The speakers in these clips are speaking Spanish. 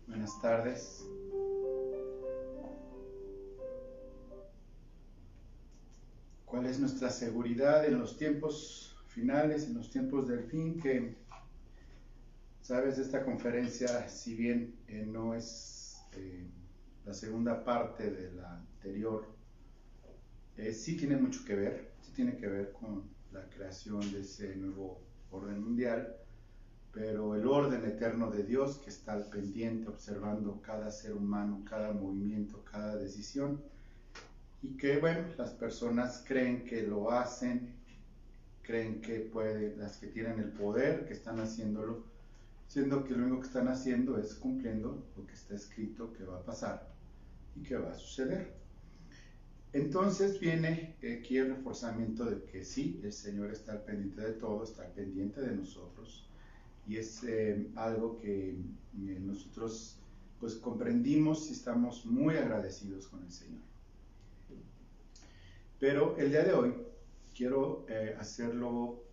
Buenas tardes. ¿Cuál es nuestra seguridad en los tiempos finales, en los tiempos del fin? Que, sabes, esta conferencia, si bien no es la segunda parte de la anterior, sí tiene mucho que ver, sí tiene que ver con la creación de ese nuevo orden mundial, pero el orden eterno de Dios que está al pendiente, observando cada ser humano, cada movimiento, cada decisión, y que, bueno, las personas creen que lo hacen, creen que pueden, las que tienen el poder, que están haciéndolo, siendo que lo único que están haciendo es cumpliendo lo que está escrito que va a pasar y que va a suceder. Entonces viene aquí el reforzamiento de que sí, el Señor está al pendiente de todo, está al pendiente de nosotros, y es algo que nosotros pues comprendimos y estamos muy agradecidos con el Señor. Pero el día de hoy quiero hacerlo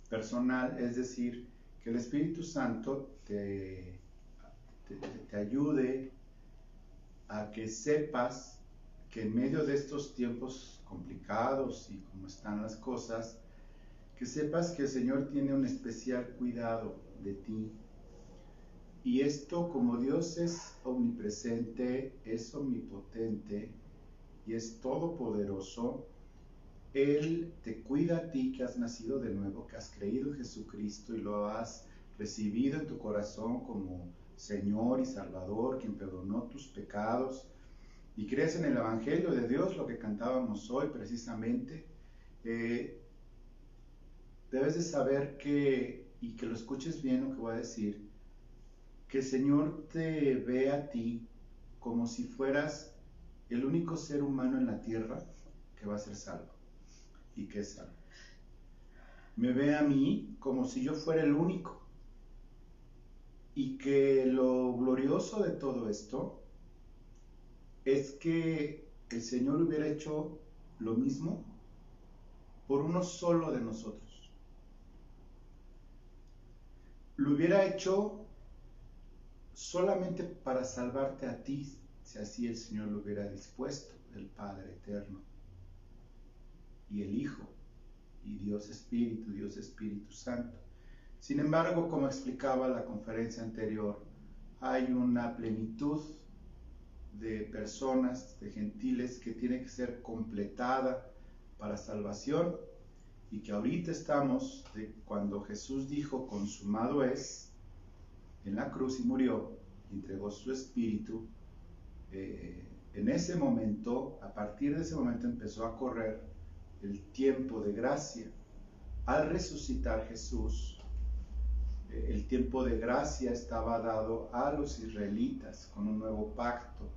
personal, es decir, que el Espíritu Santo te ayude a que sepas que en medio de estos tiempos complicados y como están las cosas, que sepas que el Señor tiene un especial cuidado de ti. Y esto, como Dios es omnipresente, es omnipotente y es todopoderoso, Él te cuida a ti que has nacido de nuevo, que has creído en Jesucristo y lo has recibido en tu corazón como Señor y Salvador, quien perdonó tus pecados, y crees en el Evangelio de Dios, lo que cantábamos hoy precisamente. Debes de saber que, y que lo escuches bien lo que voy a decir, que el Señor te ve a ti como si fueras el único ser humano en la tierra que va a ser salvo y que es salvo. Me ve a mí como si yo fuera el único, y que lo glorioso de todo esto es que el Señor hubiera hecho lo mismo por uno solo de nosotros. Lo hubiera hecho solamente para salvarte a ti, si así el Señor lo hubiera dispuesto, el Padre eterno y el Hijo y Dios Espíritu Santo. Sin embargo, como explicaba la conferencia anterior, hay una plenitud de personas, de gentiles, que tiene que ser completada para salvación, y que ahorita estamos de cuando Jesús dijo consumado es en la cruz y murió y entregó su espíritu. En ese momento, a partir de ese momento empezó a correr el tiempo de gracia. Al resucitar Jesús, el tiempo de gracia estaba dado a los israelitas con un nuevo pacto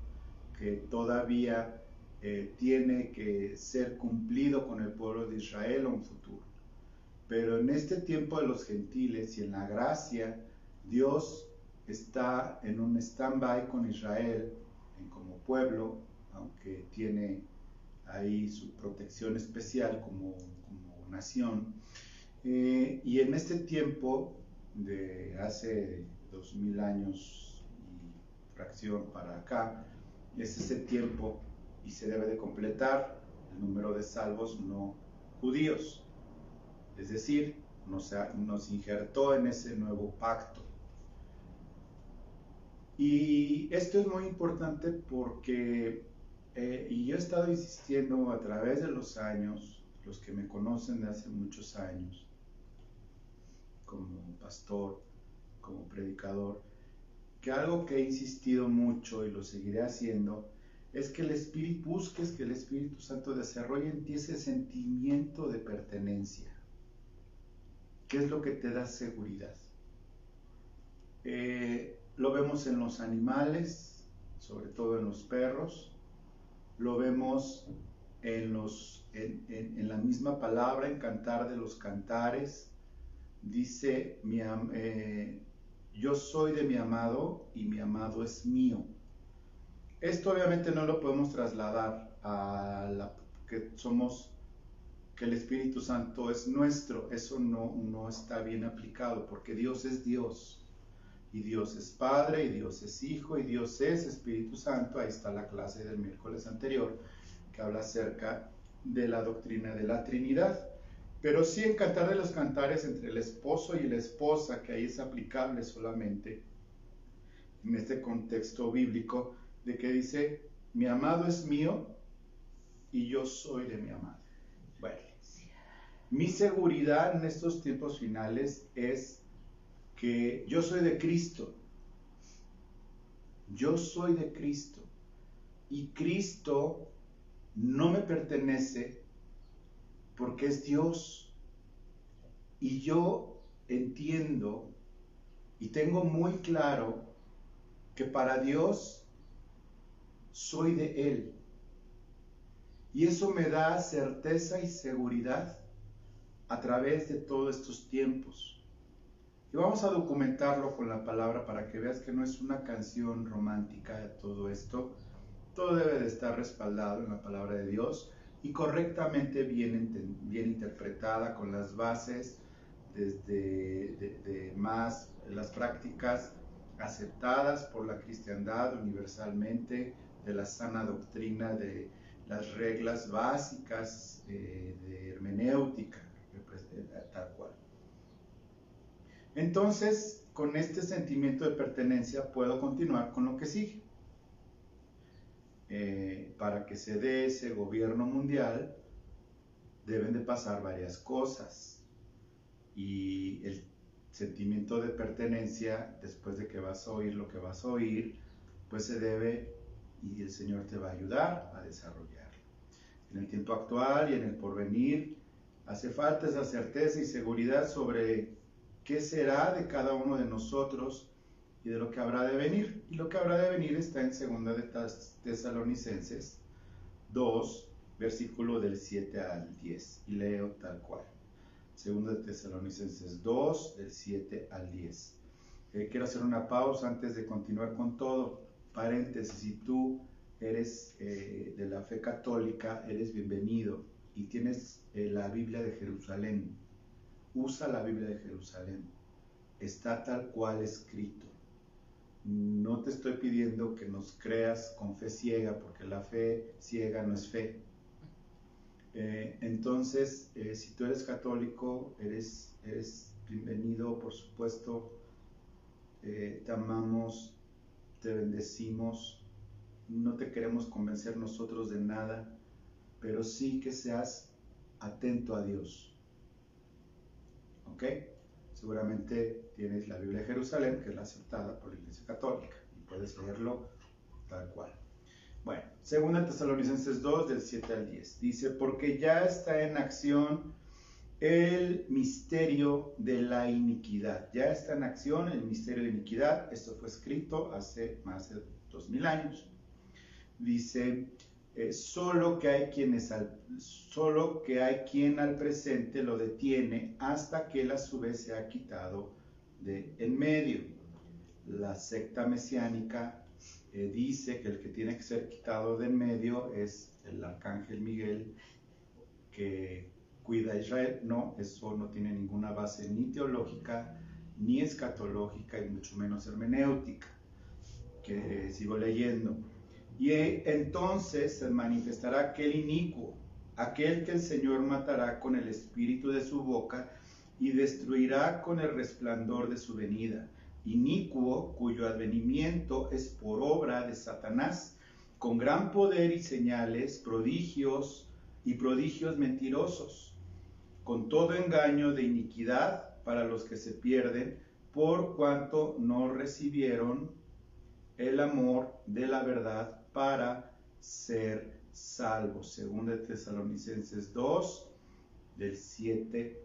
que todavía tiene que ser cumplido con el pueblo de Israel a un futuro. Pero en este tiempo de los gentiles y en la gracia, Dios está en un stand-by con Israel como pueblo, aunque tiene ahí su protección especial como nación. Y en este tiempo de hace 2000 años y fracción para acá, es ese tiempo y se debe de completar el número de salvos no judíos. Es decir, nos injertó en ese nuevo pacto. Y esto es muy importante porque, y yo he estado insistiendo a través de los años, los que me conocen de hace muchos años, como pastor, como predicador, que algo que he insistido mucho y lo seguiré haciendo, es que busques que el Espíritu Santo desarrolle en ti ese sentimiento de pertenencia. ¿Qué es lo que te da seguridad? Lo vemos en los animales, sobre todo en los perros, lo vemos en la misma palabra, en Cantar de los Cantares, dice, yo soy de mi amado y mi amado es mío. Esto obviamente no lo podemos trasladar a que el Espíritu Santo es nuestro. Eso no está bien aplicado, porque Dios es Dios. Y Dios es Padre, y Dios es Hijo, y Dios es Espíritu Santo. Ahí está la clase del miércoles anterior, que habla acerca de la doctrina de la Trinidad. Pero sí, en Cantar de los Cantares, entre el esposo y la esposa, que ahí es aplicable solamente en este contexto bíblico, de que dice, mi amado es mío y yo soy de mi amado. Bueno, mi seguridad en estos tiempos finales es que yo soy de Cristo. Yo soy de Cristo. Y Cristo no me pertenece porque es Dios. Y yo entiendo y tengo muy claro que para Dios soy de Él. Y eso me da certeza y seguridad a través de todos estos tiempos. Y vamos a documentarlo con la palabra para que veas que no es una canción romántica todo esto. Todo debe de estar respaldado en la palabra de Dios y correctamente bien interpretada con las bases desde más las prácticas aceptadas por la cristiandad universalmente, de la sana doctrina, de las reglas básicas de hermenéutica, tal cual. Entonces, con este sentimiento de pertenencia puedo continuar con lo que sigue. Para que se dé ese gobierno mundial, deben de pasar varias cosas. Y el sentimiento de pertenencia, después de que vas a oír lo que vas a oír, pues se debe, y el Señor te va a ayudar a desarrollarlo. En el tiempo actual y en el porvenir, hace falta esa certeza y seguridad sobre qué será de cada uno de nosotros y de lo que habrá de venir. Y lo que habrá de venir está en 2 de Tesalonicenses 2, versículo del 7 al 10. Y leo tal cual. 2 de Tesalonicenses 2, del 7 al 10. Quiero hacer una pausa antes de continuar con todo. Paréntesis, si tú eres de la fe católica, eres bienvenido y tienes la Biblia de Jerusalén. Usa la Biblia de Jerusalén. Está tal cual escrito. No te estoy pidiendo que nos creas con fe ciega, porque la fe ciega no es fe. Entonces, si tú eres católico, eres bienvenido, por supuesto. Te amamos, te bendecimos. No te queremos convencer nosotros de nada, pero sí que seas atento a Dios. ¿Ok? Seguramente tienes la Biblia de Jerusalén, que es la aceptada por la Iglesia Católica, y puedes leerlo tal cual. Bueno, 2 Tesalonicenses 2, del 7 al 10. Dice, porque ya está en acción el misterio de la iniquidad. Ya está en acción el misterio de iniquidad. Esto fue escrito hace más de 2000 años. Dice, solo que hay quien al presente lo detiene hasta que él a su vez se ha quitado de en medio. La secta mesiánica dice que el que tiene que ser quitado de en medio es el arcángel Miguel, que cuida a Israel. No, eso no tiene ninguna base ni teológica, ni escatológica, y mucho menos hermenéutica, que sigo leyendo. Y entonces se manifestará aquel inicuo, aquel que el Señor matará con el espíritu de su boca y destruirá con el resplandor de su venida. Inicuo, cuyo advenimiento es por obra de Satanás, con gran poder y señales, prodigios mentirosos, con todo engaño de iniquidad para los que se pierden, por cuanto no recibieron el amor de la verdad para ser salvos. 2 de Tesalonicenses 2, del 7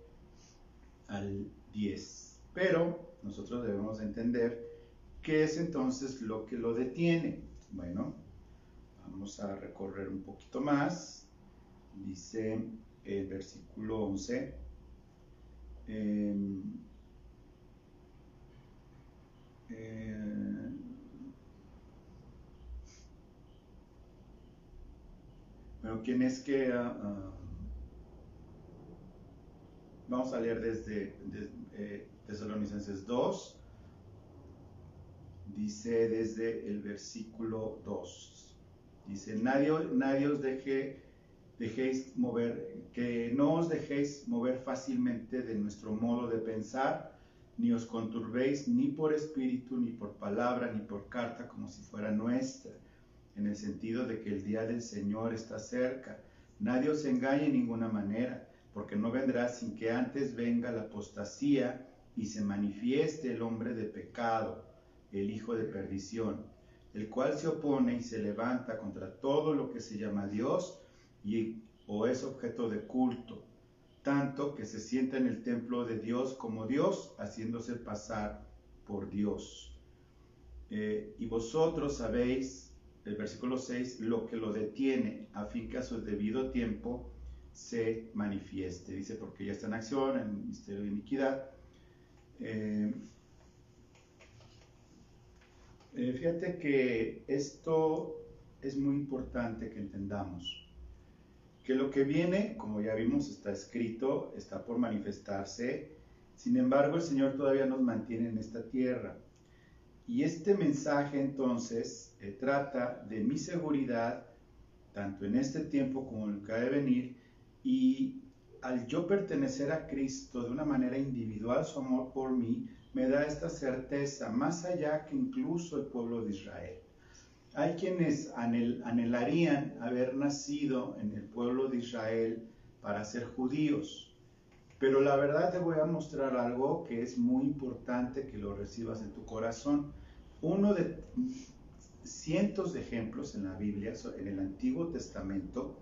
al 10. Pero nosotros debemos entender qué es entonces lo que lo detiene. Bueno, vamos a recorrer un poquito más. Dice el versículo 11. Bueno, ¿quién es que vamos a leer desde Tesalonicenses 2, Dice desde el versículo 2. Dice, nadie os dejéis mover, que no os dejéis mover fácilmente de nuestro modo de pensar, ni os conturbéis ni por espíritu, ni por palabra, ni por carta, como si fuera nuestra, en el sentido de que el día del Señor está cerca. Nadie os engañe en ninguna manera, porque no vendrá sin que antes venga la apostasía y se manifieste el hombre de pecado, el hijo de perdición, el cual se opone y se levanta contra todo lo que se llama Dios o es objeto de culto, tanto que se sienta en el templo de Dios como Dios, haciéndose pasar por Dios. Y vosotros sabéis, el versículo 6, lo que lo detiene, a fin que a su debido tiempo se manifieste. Dice, porque ya está en acción el misterio de iniquidad. Fíjate que esto es muy importante que entendamos, que lo que viene, como ya vimos, está escrito, está por manifestarse. Sin embargo, el Señor todavía nos mantiene en esta tierra. Y este mensaje entonces trata de mi seguridad, tanto en este tiempo como en el que ha de venir, y al yo pertenecer a Cristo de una manera individual, su amor por mí me da esta certeza, más allá que incluso el pueblo de Israel. Hay quienes anhelarían haber nacido en el pueblo de Israel para ser judíos, pero la verdad te voy a mostrar algo que es muy importante que lo recibas en tu corazón. Uno de cientos de ejemplos en la Biblia, en el Antiguo Testamento,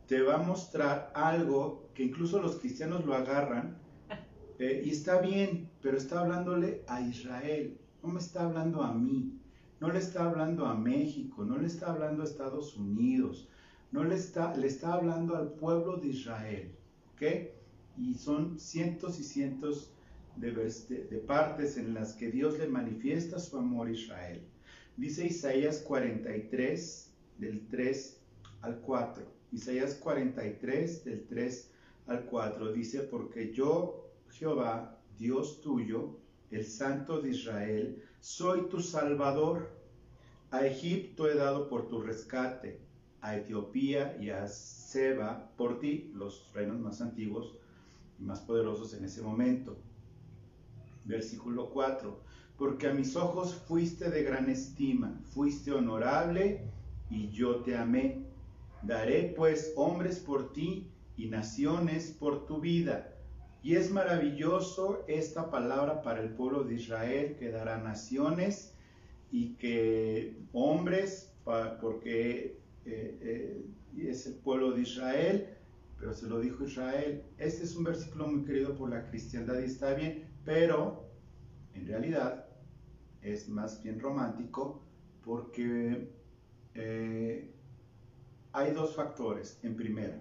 te va a mostrar algo que incluso los cristianos lo agarran, y está bien, pero está hablándole a Israel, no me está hablando a mí, no le está hablando a México, no le está hablando a Estados Unidos, le está hablando al pueblo de Israel, ¿ok? Y son cientos y cientos de partes en las que Dios le manifiesta su amor a Israel. Dice Isaías 43, del 3 al 4. Isaías 43, del 3 al 4, dice, porque yo, Jehová, Dios tuyo, el Santo de Israel, soy tu Salvador. A Egipto he dado por tu rescate, a Etiopía y a Seba por ti, los reinos más antiguos y más poderosos en ese momento. Versículo 4, porque a mis ojos fuiste de gran estima, fuiste honorable y yo te amé. Daré pues hombres por ti y naciones por tu vida. Y es maravilloso esta palabra para el pueblo de Israel, que dará naciones y que hombres, porque es el pueblo de Israel, pero se lo dijo Israel. Este es un versículo muy querido por la cristiandad y está bien, pero en realidad es más bien romántico, porque hay dos factores. En primero,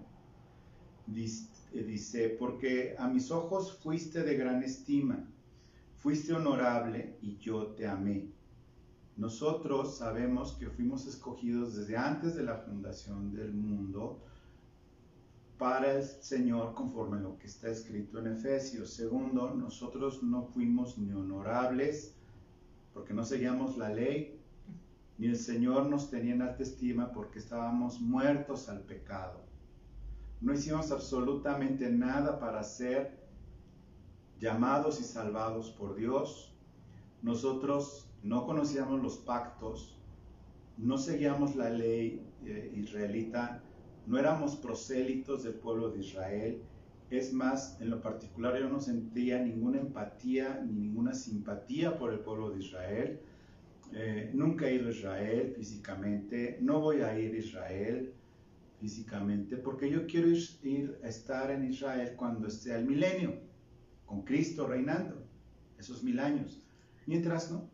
dice, porque a mis ojos fuiste de gran estima, fuiste honorable y yo te amé. Nosotros sabemos que fuimos escogidos desde antes de la fundación del mundo para el Señor, conforme a lo que está escrito en Efesios. Segundo, nosotros no fuimos ni honorables porque no seguíamos la ley, ni el Señor nos tenía en alta estima porque estábamos muertos al pecado. No hicimos absolutamente nada para ser llamados y salvados por Dios. Nosotros no conocíamos los pactos, no seguíamos la ley israelita, no éramos prosélitos del pueblo de Israel. Es más, en lo particular yo no sentía ninguna empatía ni ninguna simpatía por el pueblo de Israel. Nunca he ido a Israel físicamente, no voy a ir a Israel físicamente, porque yo quiero ir a estar en Israel cuando esté el milenio, con Cristo reinando, esos 1000 años. Mientras no.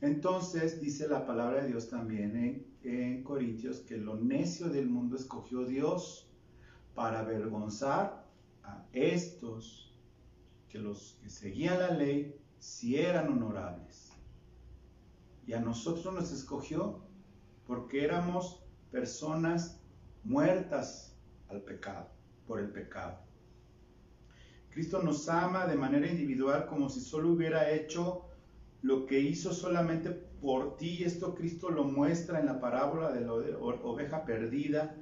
Entonces dice la palabra de Dios también en Corintios que lo necio del mundo escogió Dios para avergonzar a estos, que los que seguían la ley sí eran honorables. Y a nosotros nos escogió porque éramos personas muertas al pecado, por el pecado. Cristo nos ama de manera individual como si solo hubiera hecho lo que hizo solamente por ti. Esto Cristo lo muestra en la parábola de la oveja perdida.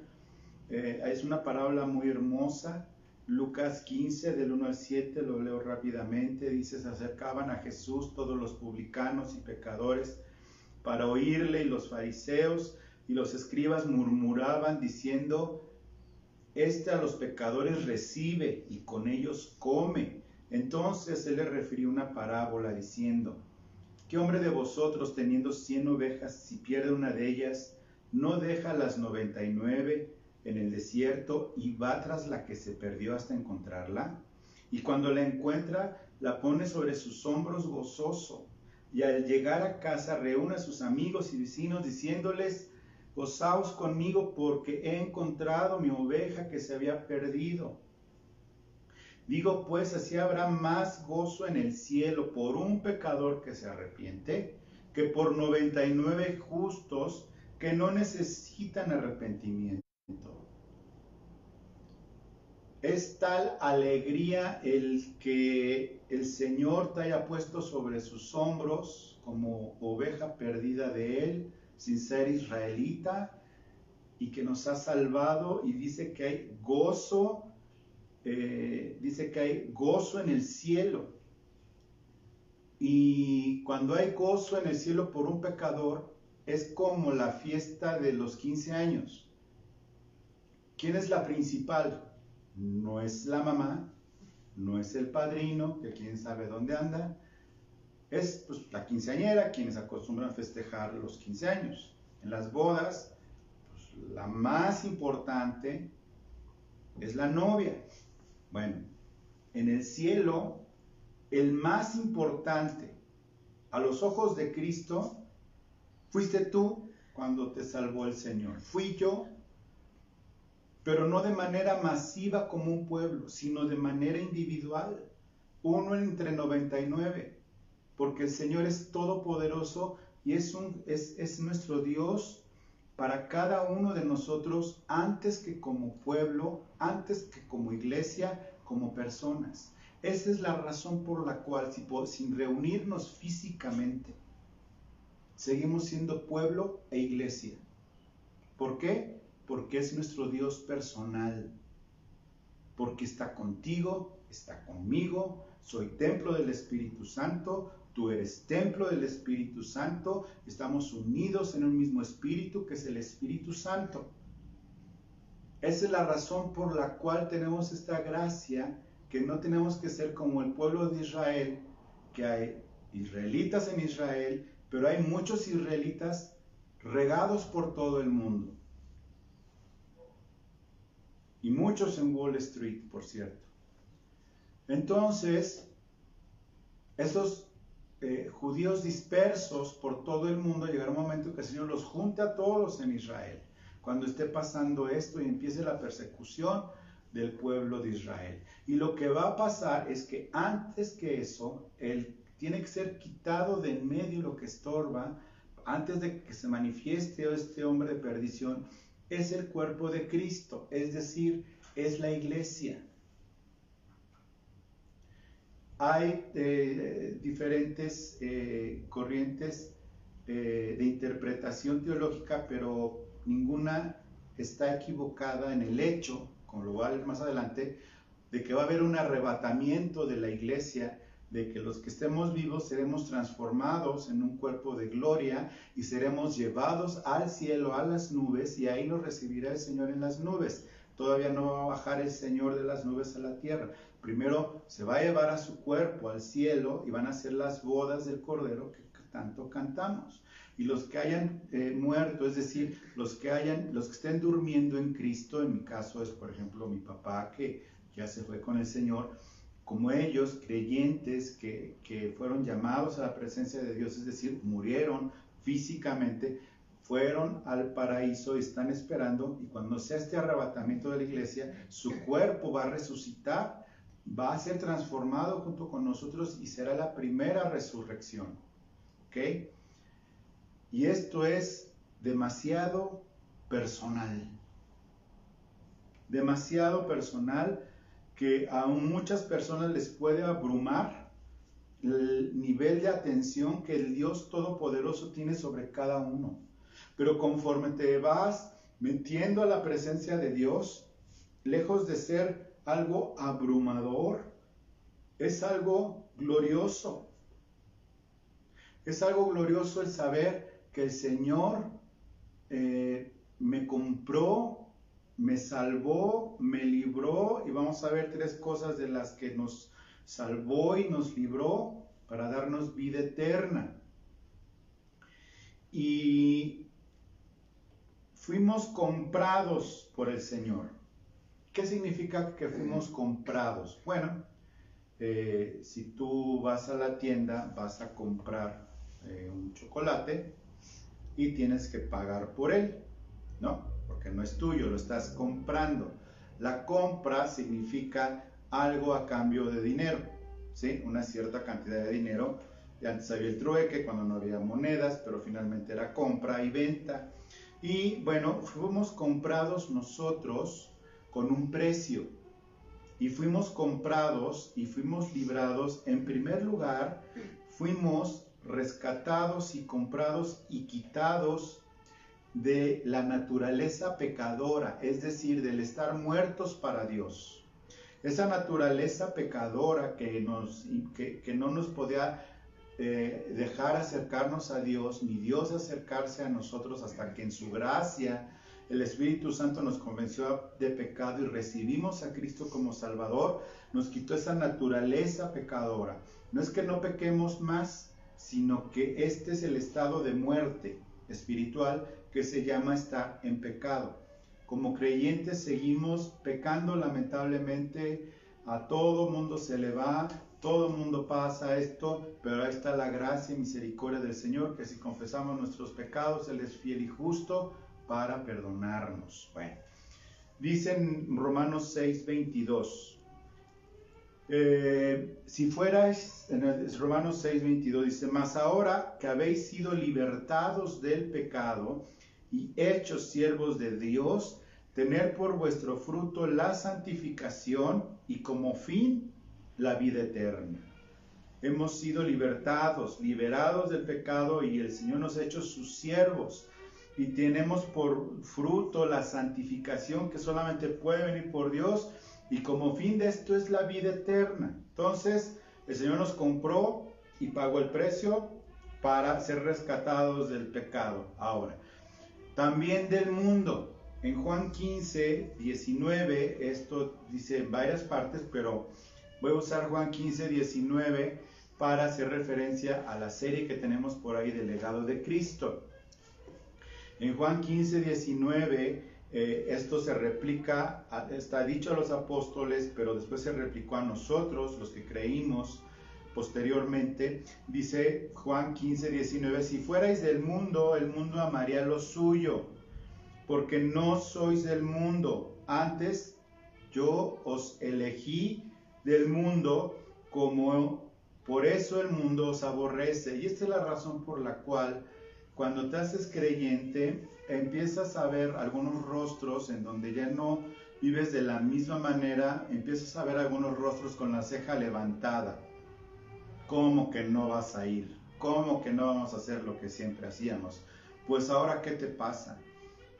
Es una parábola muy hermosa. Lucas 15, del 1 al 7, lo leo rápidamente. Dice: se acercaban a Jesús todos los publicanos y pecadores para oírle, y los fariseos y los escribas murmuraban diciendo: este a los pecadores recibe y con ellos come. Entonces él les refirió una parábola diciendo: ¿qué hombre de vosotros, teniendo 100 ovejas, si pierde una de ellas, no deja las 99 en el desierto y va tras la que se perdió hasta encontrarla? Y cuando la encuentra, la pone sobre sus hombros gozoso, y al llegar a casa reúne a sus amigos y vecinos diciéndoles: gozaos conmigo porque he encontrado mi oveja que se había perdido. Digo pues, así habrá más gozo en el cielo por un pecador que se arrepiente que por 99 justos que no necesitan arrepentimiento. Es tal alegría el que el Señor te haya puesto sobre sus hombros como oveja perdida de Él, sin ser israelita, y que nos ha salvado, y dice que hay gozo, en el cielo. Y cuando hay gozo en el cielo por un pecador, es como la fiesta de los 15 años. ¿Quién es la principal? No es la mamá, no es el padrino, que quién sabe dónde anda. Es pues, la quinceañera, quienes acostumbran a festejar los 15 años. En las bodas, pues, la más importante es la novia. Bueno, en el cielo, el más importante a los ojos de Cristo fuiste tú cuando te salvó el Señor. Fui yo, pero no de manera masiva como un pueblo, sino de manera individual, uno entre 99, porque el Señor es todopoderoso y es nuestro Dios para cada uno de nosotros, antes que como pueblo, antes que como iglesia, como personas. Esa es la razón por la cual, sin reunirnos físicamente, seguimos siendo pueblo e iglesia. ¿Por qué? Porque es nuestro Dios personal, porque está contigo, está conmigo, soy templo del Espíritu Santo, tú eres templo del Espíritu Santo, estamos unidos en un mismo Espíritu que es el Espíritu Santo. Esa es la razón por la cual tenemos esta gracia, que no tenemos que ser como el pueblo de Israel, que hay israelitas en Israel, pero hay muchos israelitas regados por todo el mundo. Y muchos en Wall Street, por cierto. Entonces, esos judíos dispersos por todo el mundo, llegará un momento que el Señor los junte a todos en Israel, cuando esté pasando esto y empiece la persecución del pueblo de Israel. Y lo que va a pasar es que antes que eso, Él tiene que ser quitado de en medio lo que estorba, antes de que se manifieste este hombre de perdición. Es el cuerpo de Cristo, es decir, es la iglesia. Hay diferentes corrientes de interpretación teológica, pero ninguna está equivocada en el hecho, como lo voy a ver más adelante, de que va a haber un arrebatamiento de la iglesia, de que los que estemos vivos seremos transformados en un cuerpo de gloria y seremos llevados al cielo, a las nubes, y ahí nos recibirá el Señor en las nubes. Todavía no va a bajar el Señor de las nubes a la tierra. Primero se va a llevar a su cuerpo al cielo y van a ser las bodas del Cordero que tanto cantamos. Y los que hayan muerto, es decir, los que estén durmiendo en Cristo, en mi caso es por ejemplo mi papá que ya se fue con el Señor, como ellos, creyentes que fueron llamados a la presencia de Dios, es decir, murieron físicamente, fueron al paraíso y están esperando, y cuando sea este arrebatamiento de la iglesia, su cuerpo va a resucitar, va a ser transformado junto con nosotros y será la primera resurrección. ¿Ok? Y esto es demasiado personal. Demasiado personal, que a muchas personas les puede abrumar el nivel de atención que el Dios Todopoderoso tiene sobre cada uno. Pero conforme te vas metiendo a la presencia de Dios, lejos de ser algo abrumador, es algo glorioso. Es algo glorioso el saber que el Señor me compró, me salvó, me libró, y vamos a ver 3 cosas de las que nos salvó y nos libró para darnos vida eterna. Y fuimos comprados por el Señor. ¿Qué significa que fuimos comprados? Bueno, si tú vas a la tienda, vas a comprar un chocolate y tienes que pagar por él, ¿no? Porque no es tuyo, lo estás comprando. La compra significa algo a cambio de dinero, ¿sí? Una cierta cantidad de dinero. Y antes había el trueque, cuando no había monedas, pero finalmente era compra y venta. Y bueno, fuimos comprados nosotros con un precio. Y fuimos comprados y fuimos librados. En primer lugar, fuimos rescatados y comprados y quitados de la naturaleza pecadora, es decir, del estar muertos para Dios. Esa naturaleza pecadora que no nos podía dejar acercarnos a Dios, ni Dios acercarse a nosotros, hasta que en su gracia el Espíritu Santo nos convenció de pecado y recibimos a Cristo como Salvador, nos quitó esa naturaleza pecadora. No es que no pequemos más, sino que este es el estado de muerte espiritual que se llama estar en pecado. Como creyentes seguimos pecando, lamentablemente. A todo mundo se le va, todo mundo pasa esto, pero ahí está la gracia y misericordia del Señor, que si confesamos nuestros pecados, Él es fiel y justo para perdonarnos. Bueno, dice en Romanos 6:22, si fuerais, en Romanos 6:22 dice, mas ahora que habéis sido libertados del pecado y hechos siervos de Dios, tener por vuestro fruto la santificación y como fin la vida eterna. Hemos sido liberados del pecado y el Señor nos ha hecho sus siervos. Y tenemos por fruto la santificación que solamente puede venir por Dios. Y como fin de esto es la vida eterna. Entonces, el Señor nos compró y pagó el precio para ser rescatados del pecado. Ahora, también del mundo. En Juan 15:19, esto dice en varias partes, pero voy a usar Juan 15:19 para hacer referencia a la serie que tenemos por ahí del legado de Cristo. En Juan 15:19, esto se replica, está dicho a los apóstoles, pero después se replicó a nosotros, los que creímos posteriormente. Dice Juan 15:19, si fuerais del mundo, el mundo amaría lo suyo, porque no sois del mundo, antes yo os elegí del mundo, como por eso el mundo os aborrece. Y esta es la razón por la cual cuando te haces creyente, empiezas a ver algunos rostros en donde ya no vives de la misma manera, empiezas a ver algunos rostros con la ceja levantada. ¿Cómo que no vas a ir? ¿Cómo que no vamos a hacer lo que siempre hacíamos? Pues ahora, ¿qué te pasa?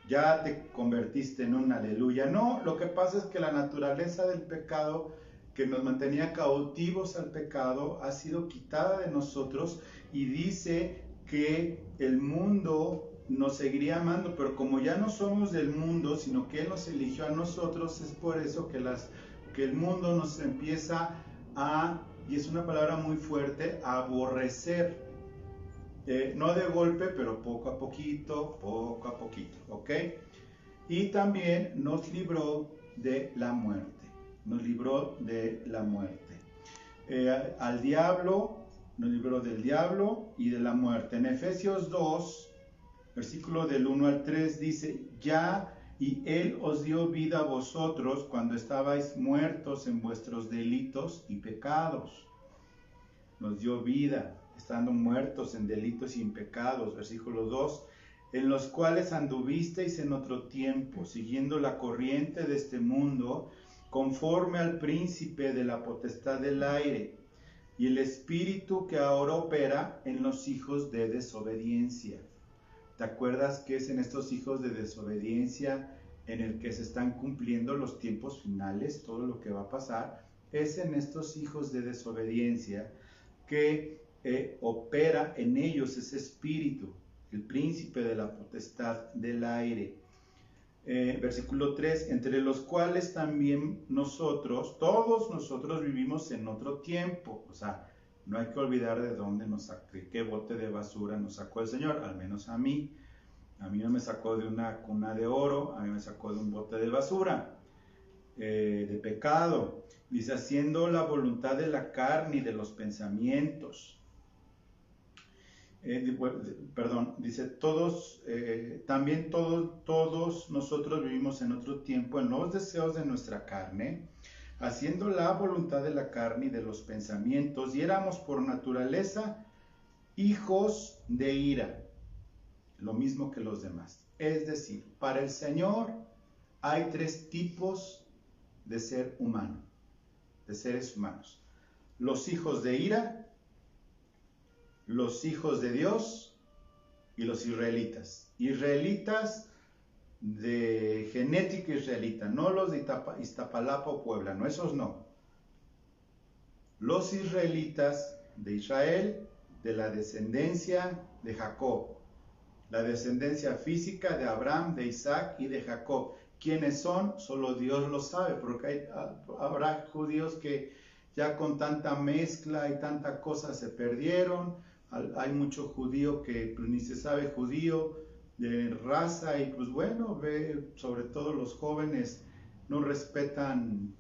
Ya te convertiste en un aleluya. No, lo que pasa es que la naturaleza del pecado que nos mantenía cautivos al pecado ha sido quitada de nosotros, y dice que el mundo nos seguiría amando, pero como ya no somos del mundo, sino que Él nos eligió a nosotros, es por eso que el mundo nos empieza a, y es una palabra muy fuerte, a aborrecer. No de golpe, pero poco a poquito, ¿ok? Y también nos libró de la muerte. Nos libró de la muerte. Al diablo, nos libró del diablo y de la muerte. En Efesios 2, versículo del 1 al 3 dice, ya y Él os dio vida a vosotros cuando estabais muertos en vuestros delitos y pecados. Nos dio vida, estando muertos en delitos y en pecados, versículo 2, en los cuales anduvisteis en otro tiempo, siguiendo la corriente de este mundo, conforme al príncipe de la potestad del aire, y el espíritu que ahora opera en los hijos de desobediencia. ¿Te acuerdas que es en estos hijos de desobediencia en el que se están cumpliendo los tiempos finales, todo lo que va a pasar? Es en estos hijos de desobediencia que opera en ellos ese espíritu, el príncipe de la potestad del aire. Versículo 3, entre los cuales también nosotros, todos nosotros vivimos en otro tiempo. O sea, no hay que olvidar de dónde nos sacó, qué bote de basura nos sacó el Señor, al menos a mí. A mí no me sacó de una cuna de oro, a mí me sacó de un bote de basura, de pecado. Dice, haciendo la voluntad de la carne y de los pensamientos. Dice, también todos nosotros vivimos en otro tiempo en los deseos de nuestra carne, haciendo la voluntad de la carne y de los pensamientos, y éramos por naturaleza hijos de ira, lo mismo que los demás. Es decir, para el Señor hay tres tipos de ser humano, de seres humanos: los hijos de ira, los hijos de Dios y los israelitas. Israelitas de genética israelita, no los de Iztapalapa o Puebla, no, esos no. Los israelitas de Israel, de la descendencia de Jacob, la descendencia física de Abraham, de Isaac y de Jacob. ¿Quiénes son? Solo Dios lo sabe, porque habrá judíos que ya con tanta mezcla y tanta cosa se perdieron. Hay mucho judío que pues, ni se sabe judío de raza, y pues bueno, sobre todo los jóvenes no respetan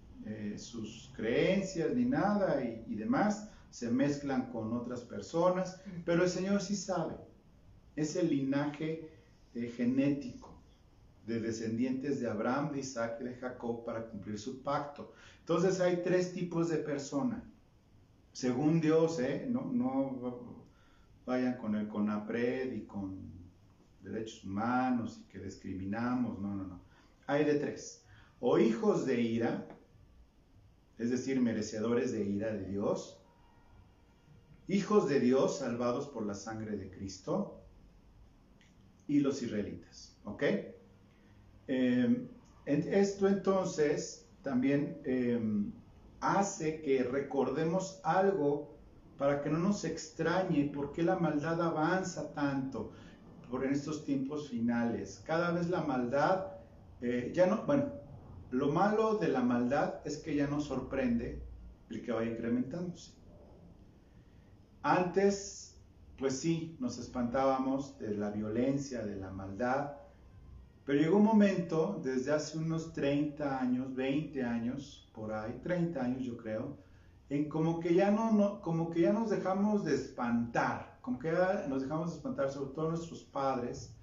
sus creencias ni nada y demás, se mezclan con otras personas, pero el Señor sí sabe, es el linaje genético de descendientes de Abraham, de Isaac y de Jacob para cumplir su pacto. Entonces hay tres tipos de persona, según Dios, no vayan con el CONAPRED y con derechos humanos y que discriminamos, no. Hay de tres: o hijos de ira, es decir, merecedores de ira de Dios, hijos de Dios salvados por la sangre de Cristo, y los israelitas, ¿ok? Esto entonces también hace que recordemos algo para que no nos extrañe por qué la maldad avanza tanto por en estos tiempos finales. Cada vez la maldad, lo malo de la maldad es que ya nos sorprende el que vaya incrementándose. Antes, pues sí, nos espantábamos de la violencia, de la maldad, pero llegó un momento, desde hace unos 30 años, 20 años, por ahí, 30 años yo creo, en como que ya nos dejamos de espantar, como que ya nos dejamos de espantar, sobre todo nuestros padres.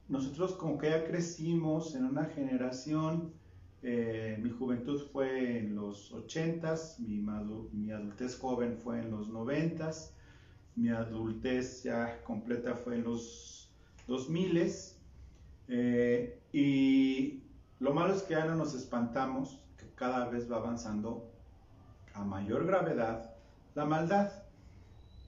Nosotros como que ya crecimos en una generación, mi juventud fue en los 80s, mi adultez joven fue en los 90s, mi adultez ya completa fue en los 2000s, y lo malo es que ya no nos espantamos, que cada vez va avanzando a mayor gravedad la maldad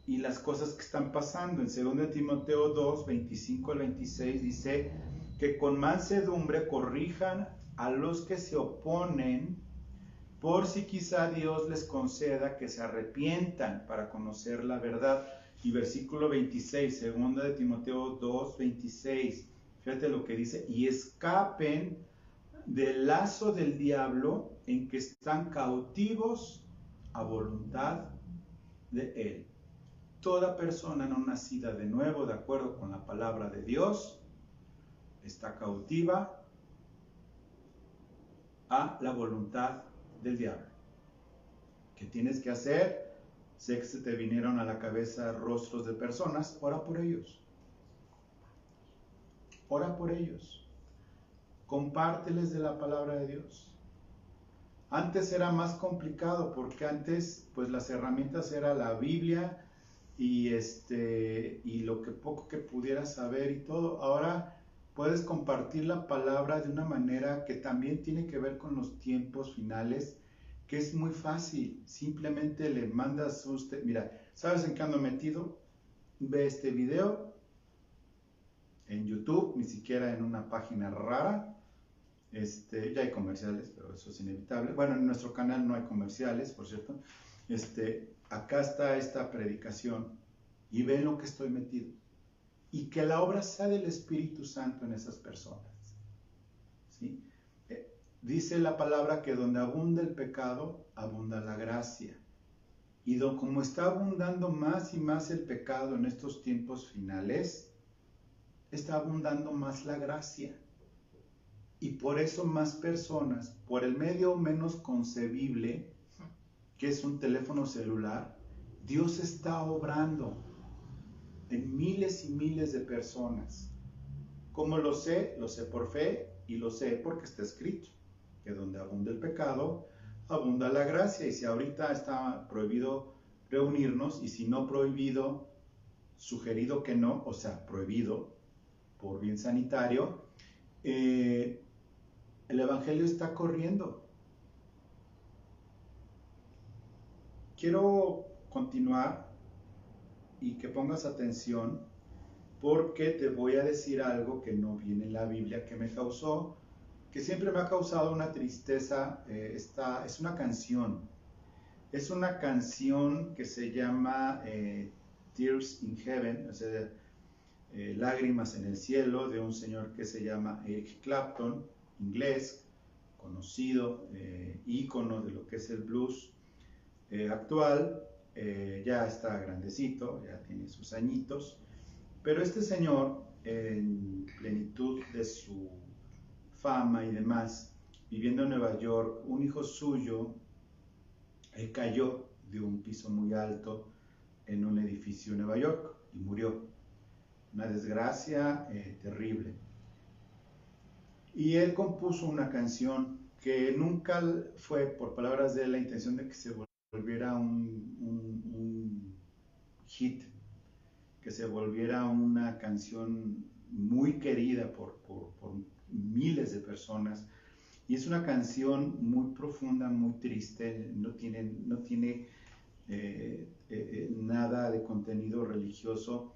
y las cosas que están pasando. En 2 Timoteo 2, 25 al 26 dice que con mansedumbre corrijan a los que se oponen, por si quizá Dios les conceda que se arrepientan para conocer la verdad. Y versículo 26, 2 Timoteo 2, 26, fíjate lo que dice: y escapen del lazo del diablo en que están cautivos a voluntad de él. Toda persona no nacida de nuevo, de acuerdo con la palabra de Dios, está cautiva a la voluntad del diablo. ¿Qué tienes que hacer? Sé que se te vinieron a la cabeza rostros de personas, ora por ellos. Ora por ellos. Compárteles de la palabra de Dios. Antes era más complicado porque antes pues las herramientas era la Biblia y lo que poco que pudieras saber y todo. Ahora puedes compartir la palabra de una manera que también tiene que ver con los tiempos finales, que es muy fácil. Simplemente le mandas usted, mira, ¿sabes en qué ando metido? Ve este video en YouTube, ni siquiera en una página rara. Ya hay comerciales, pero eso es inevitable. Bueno, en nuestro canal no hay comerciales, por cierto. Acá está esta predicación y ven lo que estoy metido. Y que la obra sea del Espíritu Santo en esas personas. ¿Sí? Dice la palabra que donde abunda el pecado, abunda la gracia. Y como está abundando más y más el pecado en estos tiempos finales, está abundando más la gracia. Y por eso más personas, por el medio menos concebible, que es un teléfono celular, Dios está obrando en miles y miles de personas. ¿Cómo lo sé? Lo sé por fe y lo sé porque está escrito, que donde abunda el pecado, abunda la gracia. Y si ahorita está prohibido reunirnos, y si no prohibido, sugerido que no, o sea, prohibido por bien sanitario, el Evangelio está corriendo. Quiero continuar y que pongas atención, porque te voy a decir algo que no viene en la Biblia, que me causó, que siempre me ha causado una tristeza. Es una canción. Es una canción que se llama Tears in Heaven, o sea, Lágrimas en el Cielo, de un señor que se llama Eric Clapton, inglés, conocido, ícono de lo que es el blues actual. Ya está grandecito, ya tiene sus añitos, pero este señor, en plenitud de su fama y demás, viviendo en Nueva York, un hijo suyo cayó de un piso muy alto en un edificio en Nueva York y murió. Una desgracia terrible. Y él compuso una canción que nunca fue, por palabras de él, la intención de que se volviera un hit, que se volviera una canción muy querida por miles de personas. Y es una canción muy profunda, muy triste, no tiene nada de contenido religioso,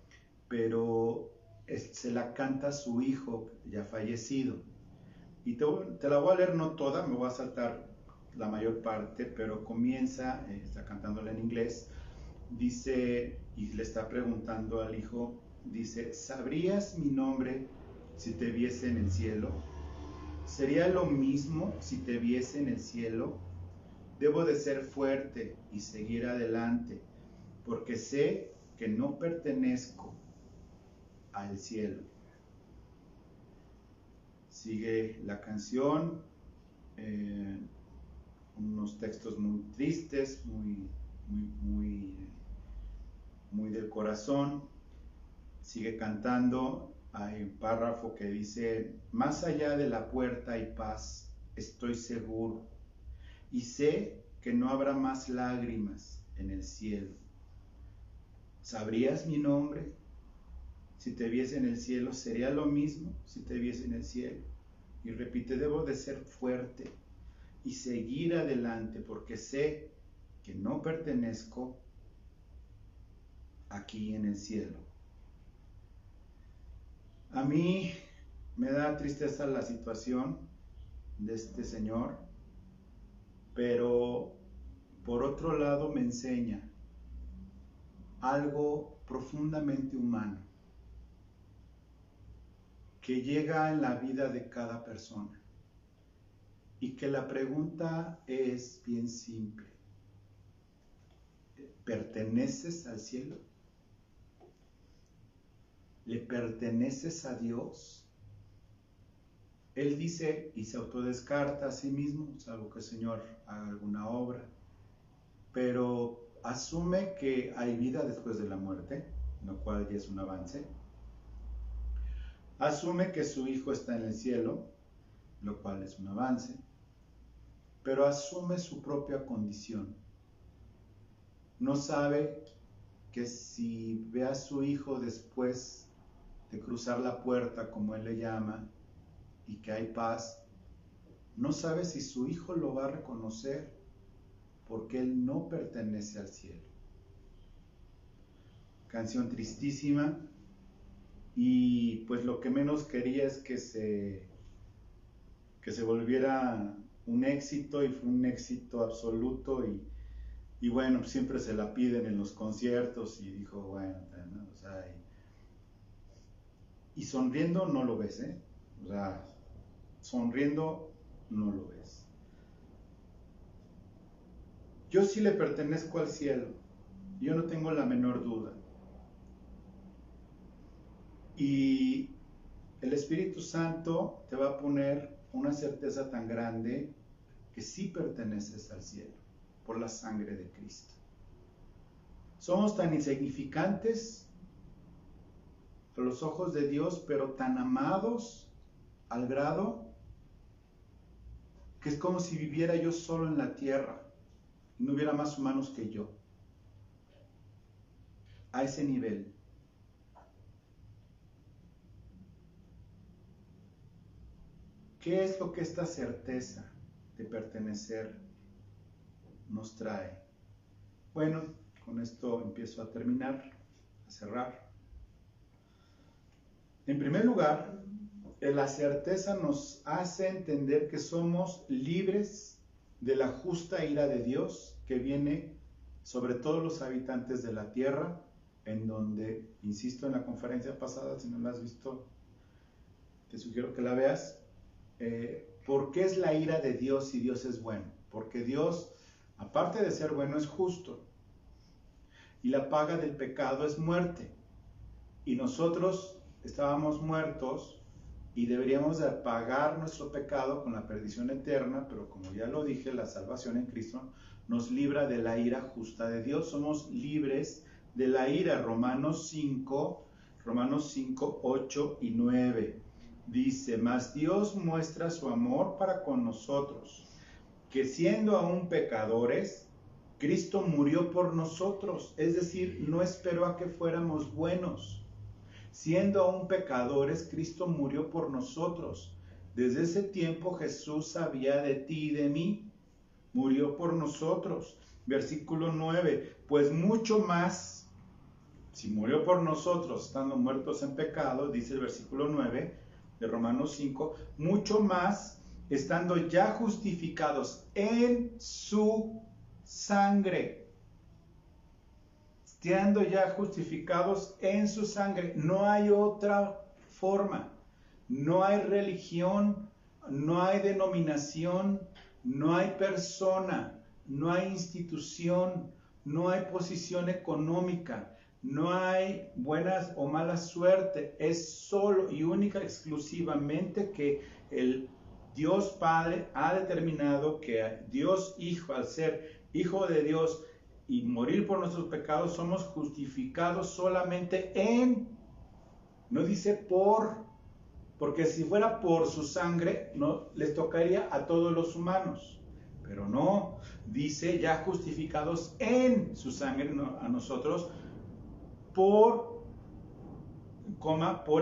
pero se la canta a su hijo ya fallecido. Y te la voy a leer, no toda, me voy a saltar la mayor parte, pero comienza, está cantándola en inglés. Dice, y le está preguntando al hijo, dice: ¿sabrías mi nombre si te viese en el cielo? ¿Sería lo mismo si te viese en el cielo? Debo de ser fuerte y seguir adelante, porque sé que no pertenezco al cielo. Sigue la canción, unos textos muy tristes, muy del corazón. Sigue cantando. Hay un párrafo que dice: más allá de la puerta hay paz, estoy seguro, y sé que no habrá más lágrimas en el cielo. ¿Sabrías mi nombre si te viese en el cielo? ¿Sería lo mismo si te viese en el cielo? Y repite: debo de ser fuerte y seguir adelante, porque sé que no pertenezco aquí en el cielo. A mí me da tristeza la situación de este señor, pero por otro lado me enseña algo profundamente humano que llega en la vida de cada persona, y que la pregunta es bien simple: ¿perteneces al cielo? ¿Le perteneces a Dios? Él dice y se autodescarta a sí mismo, salvo que el Señor haga alguna obra, pero asume que hay vida después de la muerte, lo cual ya es un avance. Asume que su hijo está en el cielo, lo cual es un avance, pero asume su propia condición. No sabe que si ve a su hijo después de cruzar la puerta, como él le llama, y que hay paz, no sabe si su hijo lo va a reconocer, porque él no pertenece al cielo. Canción tristísima, y pues lo que menos quería es que se volviera un éxito, y fue un éxito absoluto, y bueno, siempre se la piden en los conciertos, y dijo, bueno, ¿no? O sea, y sonriendo no lo ves, o sea, sonriendo no lo ves. Yo sí le pertenezco al cielo, yo no tengo la menor duda. Y el Espíritu Santo te va a poner una certeza tan grande que sí perteneces al cielo por la sangre de Cristo. Somos tan insignificantes a los ojos de Dios, pero tan amados al grado que es como si viviera yo solo en la tierra y no hubiera más humanos que yo. A ese nivel. ¿Qué es lo que esta certeza de pertenecer nos trae? Bueno, con esto empiezo a terminar, a cerrar. En primer lugar, la certeza nos hace entender que somos libres de la justa ira de Dios que viene sobre todos los habitantes de la tierra, en donde, insisto, en la conferencia pasada, si no la has visto, te sugiero que la veas. ¿Por qué es la ira de Dios si Dios es bueno? Porque Dios, aparte de ser bueno, es justo. Y la paga del pecado es muerte. Y nosotros estábamos muertos y deberíamos de pagar nuestro pecado con la perdición eterna, pero como ya lo dije, la salvación en Cristo nos libra de la ira justa de Dios. Somos libres de la ira. Romanos 5, 8 y 9. Dice, mas Dios muestra su amor para con nosotros, que siendo aún pecadores, Cristo murió por nosotros. Es decir, no esperó a que fuéramos buenos. Siendo aún pecadores, Cristo murió por nosotros. Desde ese tiempo Jesús sabía de ti y de mí. Murió por nosotros. Versículo 9, pues mucho más, si murió por nosotros, estando muertos en pecado, dice el versículo 9, de Romanos 5, mucho más, estando ya justificados en su sangre. Estando ya justificados en su sangre. No hay otra forma. No hay religión, no hay denominación, no hay persona, no hay institución, no hay posición económica. No hay buenas o mala suerte, es solo y única exclusivamente que el Dios Padre ha determinado que Dios Hijo, al ser Hijo de Dios y morir por nuestros pecados, somos justificados solamente en, no dice porque si fuera por su sangre, no les tocaría a todos los humanos, pero no, dice ya justificados en su sangre, no, a nosotros, por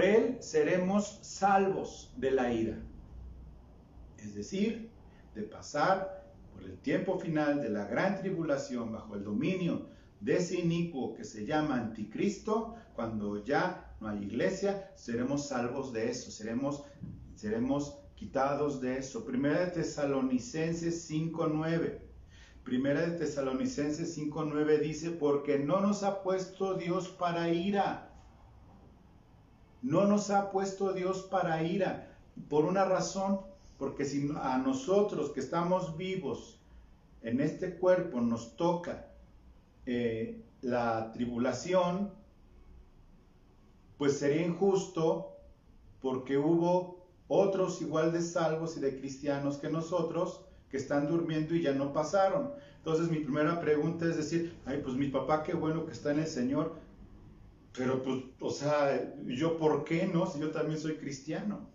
él seremos salvos de la ira. Es decir, de pasar por el tiempo final de la gran tribulación bajo el dominio de ese inicuo que se llama anticristo, cuando ya no hay iglesia, seremos salvos de eso, seremos quitados de eso. Primera de Tesalonicenses 5:9. Primera de Tesalonicenses 5:9 dice, porque no nos ha puesto Dios para ira. No nos ha puesto Dios para ira. Por una razón, porque si a nosotros que estamos vivos en este cuerpo nos toca la tribulación, pues sería injusto porque hubo otros igual de salvos y de cristianos que nosotros que están durmiendo y ya no pasaron. Entonces mi primera pregunta es decir, ay, pues mi papá qué bueno que está en el Señor, pero pues, o sea, ¿yo por qué no? Si yo también soy cristiano.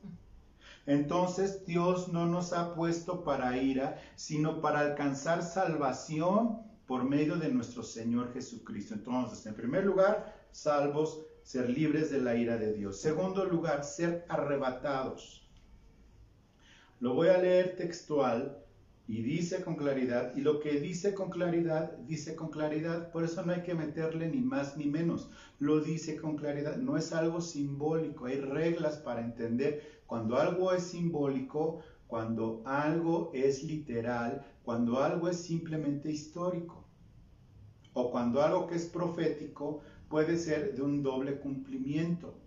Entonces Dios no nos ha puesto para ira, sino para alcanzar salvación por medio de nuestro Señor Jesucristo. Entonces, en primer lugar, salvos, ser libres de la ira de Dios. Segundo lugar, ser arrebatados. Lo voy a leer textual y dice con claridad, y lo que dice con claridad, por eso no hay que meterle ni más ni menos, lo dice con claridad, no es algo simbólico, hay reglas para entender cuando algo es simbólico, cuando algo es literal, cuando algo es simplemente histórico, o cuando algo que es profético puede ser de un doble cumplimiento,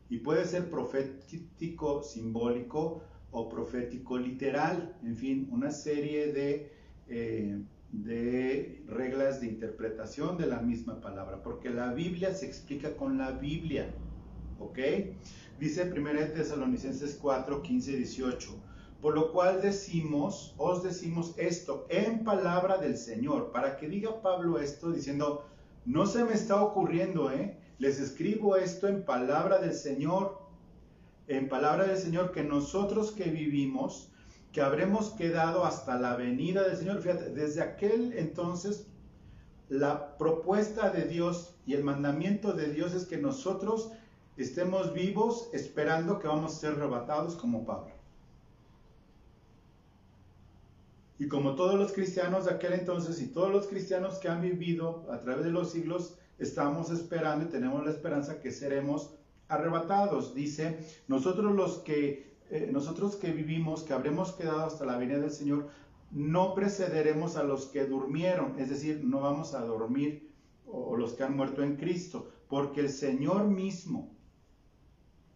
y puede ser profético simbólico, o profético literal, en fin, una serie de reglas de interpretación de la misma palabra, porque la Biblia se explica con la Biblia, ¿ok? Dice 1 Tesalonicenses 4, 15 y 18, por lo cual os decimos esto en palabra del Señor, para que diga Pablo esto diciendo, no se me está ocurriendo, les escribo esto en palabra del Señor, que nosotros que vivimos, que habremos quedado hasta la venida del Señor. Fíjate, desde aquel entonces, la propuesta de Dios y el mandamiento de Dios es que nosotros estemos vivos esperando que vamos a ser arrebatados como Pablo. Y como todos los cristianos de aquel entonces y todos los cristianos que han vivido a través de los siglos, estamos esperando y tenemos la esperanza que seremos arrebatados. Dice, nosotros que vivimos, que habremos quedado hasta la venida del Señor, no precederemos a los que durmieron, es decir, no vamos a dormir, o los que han muerto en Cristo, porque el Señor mismo,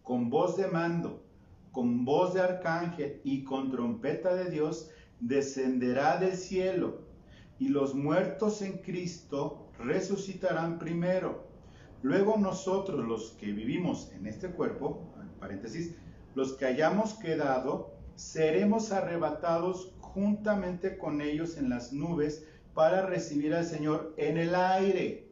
con voz de mando, con voz de arcángel y con trompeta de Dios, descenderá del cielo, y los muertos en Cristo resucitarán primero. Luego nosotros, los que vivimos en este cuerpo, paréntesis, los que hayamos quedado, seremos arrebatados juntamente con ellos en las nubes para recibir al Señor en el aire.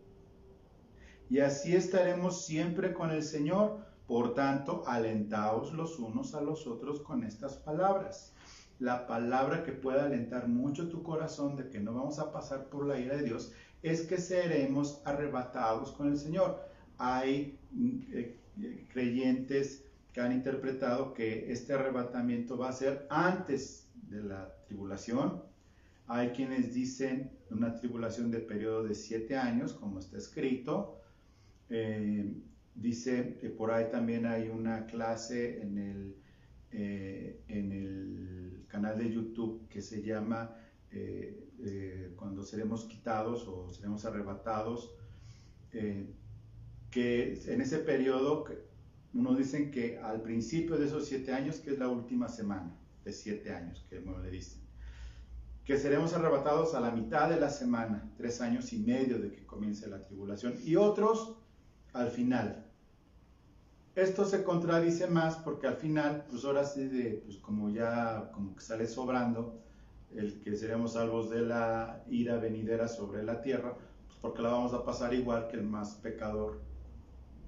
Y así estaremos siempre con el Señor. Por tanto, alentaos los unos a los otros con estas palabras. La palabra que puede alentar mucho tu corazón de que no vamos a pasar por la ira de Dios es que seremos arrebatados con el Señor. Hay creyentes que han interpretado que este arrebatamiento va a ser antes de la tribulación. Hay quienes dicen una tribulación de periodo de 7 años, como está escrito. Dice que por ahí también hay una clase en el canal de YouTube que se llama cuando seremos quitados o seremos arrebatados, que en ese periodo unos dicen que al principio de esos 7 años, que es la última semana de 7 años, que le dicen, que seremos arrebatados a la mitad de la semana, 3 años y medio de que comience la tribulación, y otros al final. Esto se contradice más porque al final, pues ahora sí, pues como que sale sobrando el que seremos salvos de la ira venidera sobre la tierra, pues porque la vamos a pasar igual que el más pecador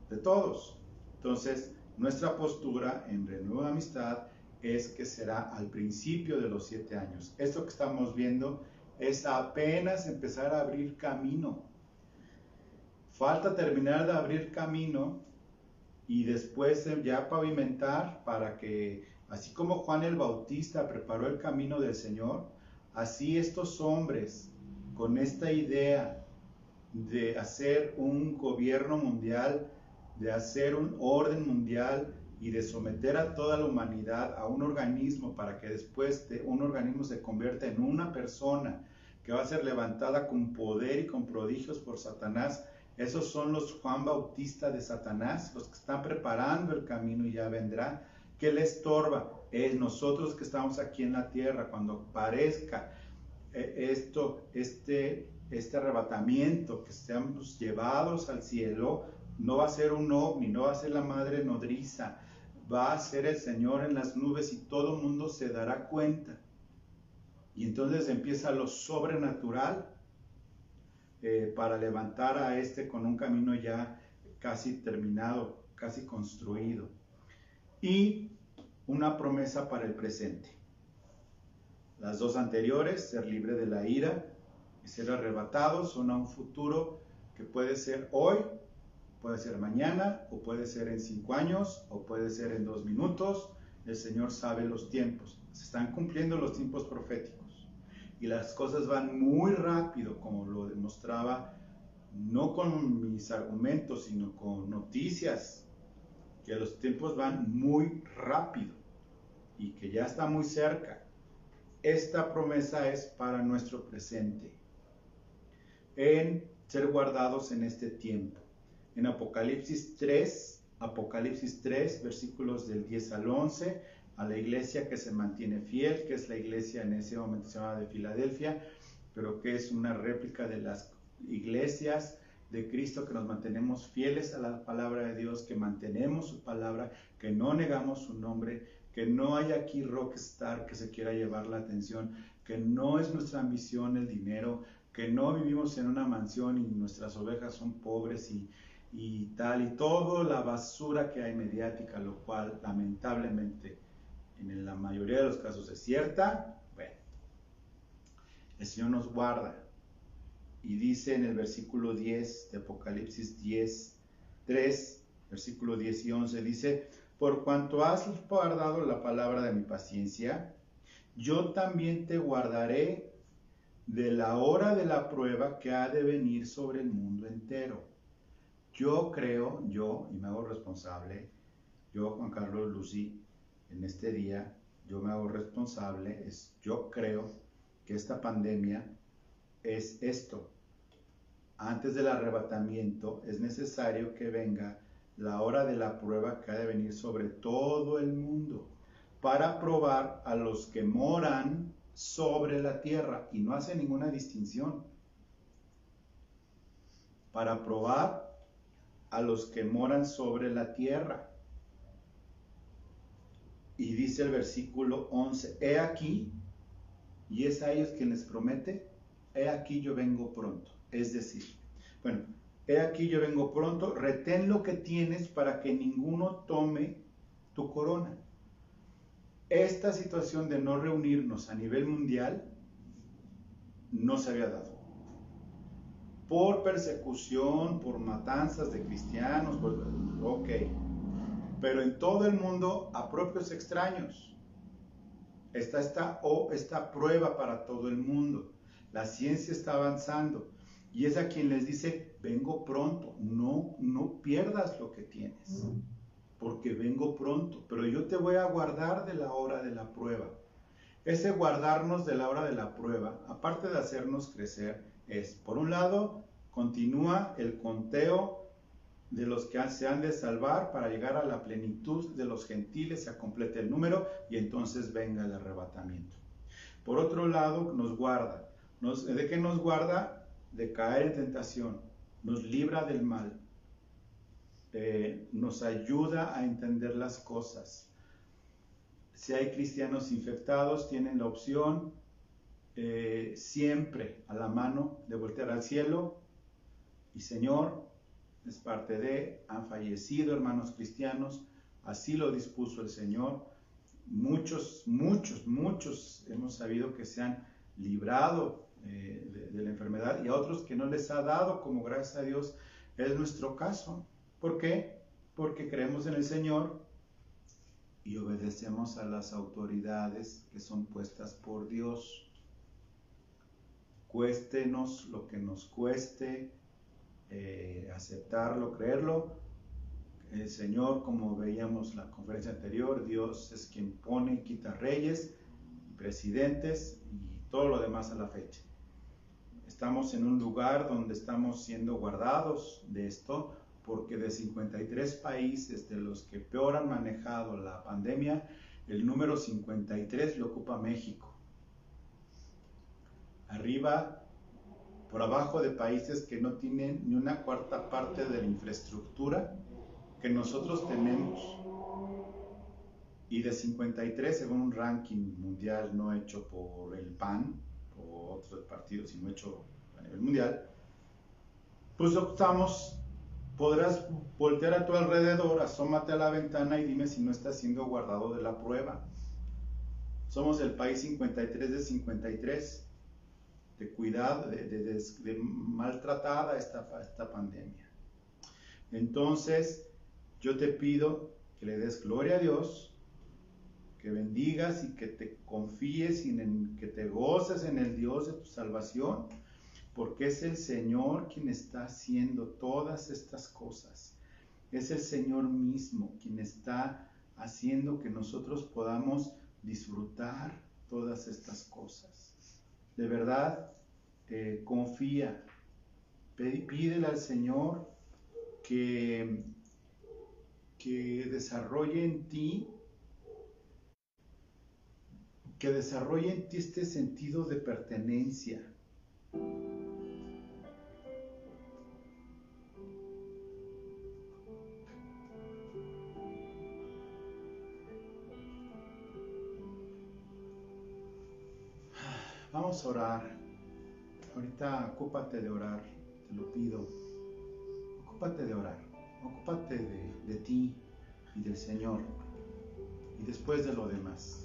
de todos. Entonces, nuestra postura en Renueva Amistad es que será al principio de los 7 años. Esto que estamos viendo es apenas empezar a abrir camino. Falta terminar de abrir camino y después ya pavimentar para que, así como Juan el Bautista preparó el camino del Señor, así estos hombres con esta idea de hacer un gobierno mundial, de hacer un orden mundial y de someter a toda la humanidad a un organismo para que después un organismo se convierta en una persona que va a ser levantada con poder y con prodigios por Satanás. Esos son los Juan Bautista de Satanás, los que están preparando el camino y ya vendrá. ¿Qué le estorba? Es nosotros que estamos aquí en la tierra. Cuando parezca este arrebatamiento, que seamos llevados al cielo, no va a ser un ovni, no va a ser la madre nodriza, va a ser el Señor en las nubes y todo el mundo se dará cuenta. Y entonces empieza lo sobrenatural para levantar a con un camino ya casi terminado, casi construido. Y una promesa para el presente. Las dos anteriores, ser libre de la ira y ser arrebatados, son a un futuro que puede ser hoy, puede ser mañana, o puede ser en 5 años, o puede ser en 2 minutos. El Señor sabe los tiempos. Se están cumpliendo los tiempos proféticos. y las cosas van muy rápido, como lo demostraba, no con mis argumentos, sino con noticias, que los tiempos van muy rápido y que ya está muy cerca. Esta promesa es para nuestro presente, en ser guardados en este tiempo. En Apocalipsis 3, versículos del 10 al 11, a la iglesia que se mantiene fiel, que es la iglesia en ese momento se llama de Filadelfia, pero que es una réplica de las iglesias de Cristo, que nos mantenemos fieles a la palabra de Dios, que mantenemos su palabra, que no negamos su nombre, que no hay aquí rockstar que se quiera llevar la atención, que no es nuestra ambición el dinero, que no vivimos en una mansión y nuestras ovejas son pobres y tal, y toda la basura que hay mediática, lo cual lamentablemente en la mayoría de los casos es cierta. Bueno, el Señor nos guarda. Y dice en el versículo 10 de Apocalipsis 3, versículo 10 y 11, dice: por cuanto has guardado la palabra de mi paciencia, yo también te guardaré de la hora de la prueba que ha de venir sobre el mundo entero. Yo creo, y me hago responsable, yo, Juan Carlos Lucy, en este día, yo me hago responsable, yo creo que esta pandemia es esto. Antes del arrebatamiento es necesario que venga la hora de la prueba que ha de venir sobre todo el mundo, para probar a los que moran sobre la tierra, y no hace ninguna distinción, para probar a los que moran sobre la tierra. Y dice el versículo 11, he aquí, y es a ellos quien les promete, he aquí yo vengo pronto. Es decir, bueno, he aquí yo vengo pronto, retén lo que tienes para que ninguno tome tu corona. Esta situación de no reunirnos a nivel mundial no se había dado. Por persecución, por matanzas de cristianos, ok. Pero en todo el mundo a propios extraños. Está esta prueba para todo el mundo. La ciencia está avanzando. Y es a quien les dice, vengo pronto. No pierdas lo que tienes. Porque vengo pronto. Pero yo te voy a guardar de la hora de la prueba. Ese guardarnos de la hora de la prueba, aparte de hacernos crecer, es, por un lado, continúa el conteo de los que se han de salvar para llegar a la plenitud de los gentiles, se complete el número y entonces venga el arrebatamiento. Por otro lado, nos guarda. ¿De qué nos guarda? De caer en tentación. Nos libra del mal. Nos ayuda a entender las cosas. Si hay cristianos infectados, tienen la opción siempre a la mano de voltear al cielo y Señor, es parte de, han fallecido hermanos cristianos, así lo dispuso el Señor. Muchos hemos sabido que se han librado de la enfermedad y a otros que no les ha dado, como gracias a Dios es nuestro caso. ¿Por qué? Porque creemos en el Señor y obedecemos a las autoridades que son puestas por Dios. Cuéstenos lo que nos cueste, aceptarlo, creerlo. El Señor, como veíamos en la conferencia anterior, Dios es quien pone y quita reyes, presidentes y todo lo demás a la fecha. Estamos en un lugar donde estamos siendo guardados de esto, porque de 53 países de los que peor han manejado la pandemia, el número 53 lo ocupa México. Arriba, por abajo de países que no tienen ni una cuarta parte de la infraestructura que nosotros tenemos. Y de 53, según un ranking mundial no hecho por el PAN o otros partidos, sino hecho a nivel mundial, pues podrás voltear a tu alrededor, asómate a la ventana y dime si no estás siendo guardado de la prueba. Somos el país 53 de 53. De cuidado, de maltratada esta pandemia. Entonces, yo te pido que le des gloria a Dios, que bendigas y que te confíes y que te goces en el Dios de tu salvación, porque es el Señor quien está haciendo todas estas cosas. Es el Señor mismo quien está haciendo que nosotros podamos disfrutar todas estas cosas. De verdad, confía, pídele al Señor que desarrolle en ti este sentido de pertenencia. Vamos a orar. Ahorita ocúpate de orar, te lo pido. Ocúpate de orar. Ocúpate de ti y del Señor. Y después de lo demás.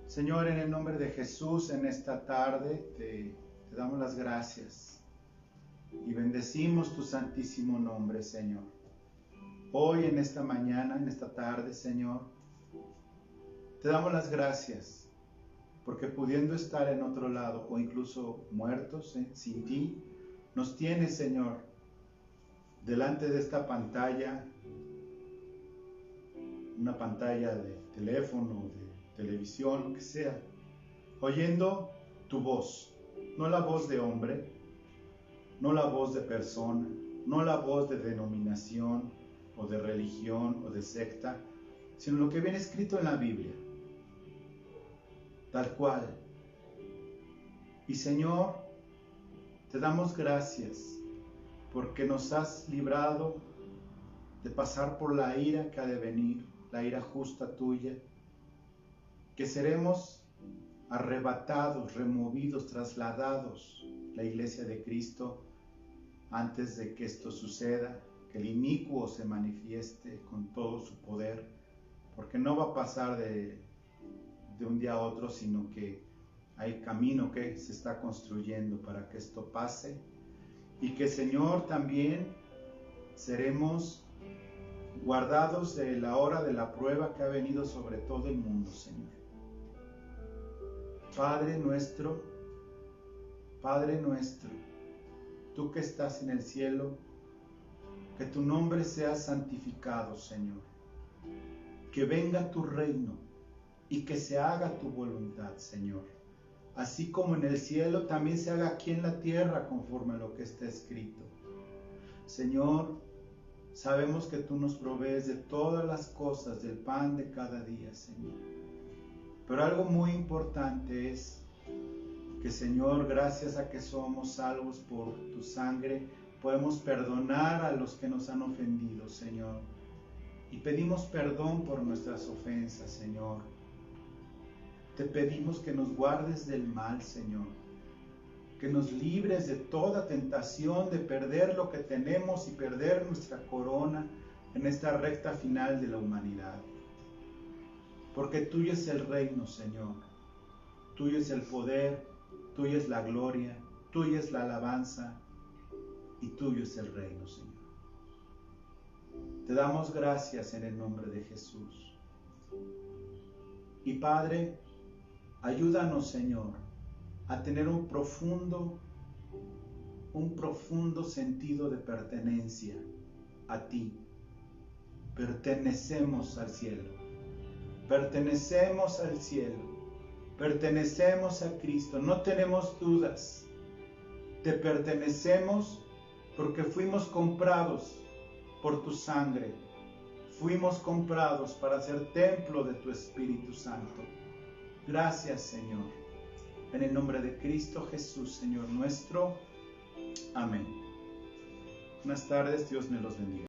Señor, en el nombre de Jesús, en esta tarde te damos las gracias. Y bendecimos tu santísimo nombre, Señor. Hoy, en esta mañana, en esta tarde, Señor, te damos las gracias, porque pudiendo estar en otro lado o incluso muertos sin ti, nos tienes, Señor, delante de esta pantalla, una pantalla de teléfono, de televisión, lo que sea, oyendo tu voz, no la voz de hombre, no la voz de persona, no la voz de denominación o de religión o de secta, sino lo que viene escrito en la Biblia. Tal cual. Y Señor, te damos gracias porque nos has librado de pasar por la ira que ha de venir, la ira justa tuya, que seremos arrebatados, removidos, trasladados, la iglesia de Cristo, antes de que esto suceda, que el inicuo se manifieste con todo su poder, porque no va a pasar de un día a otro, sino que hay camino que se está construyendo para que esto pase, y que, Señor, también seremos guardados de la hora de la prueba que ha venido sobre todo el mundo, Señor. Padre nuestro, tú que estás en el cielo, que tu nombre sea santificado, Señor. Que venga tu reino y que se haga tu voluntad, Señor. Así como en el cielo, también se haga aquí en la tierra conforme a lo que está escrito. Señor, sabemos que tú nos provees de todas las cosas, del pan de cada día, Señor. Pero algo muy importante es que, Señor, gracias a que somos salvos por tu sangre, podemos perdonar a los que nos han ofendido, Señor. Y pedimos perdón por nuestras ofensas, Señor. Te pedimos que nos guardes del mal, Señor. Que nos libres de toda tentación de perder lo que tenemos y perder nuestra corona en esta recta final de la humanidad. Porque tuyo es el reino, Señor. Tuyo es el poder, tuya es la gloria, tuya es la alabanza y tuyo es el reino, Señor. Te damos gracias en el nombre de Jesús. Y Padre, ayúdanos, Señor, a tener un profundo sentido de pertenencia a ti. Pertenecemos al cielo. Pertenecemos al cielo. Pertenecemos a Cristo. No tenemos dudas. Te pertenecemos porque fuimos comprados por tu sangre. Fuimos comprados para ser templo de tu Espíritu Santo. Gracias, Señor. En el nombre de Cristo Jesús, Señor nuestro. Amén. Buenas tardes, Dios me los bendiga.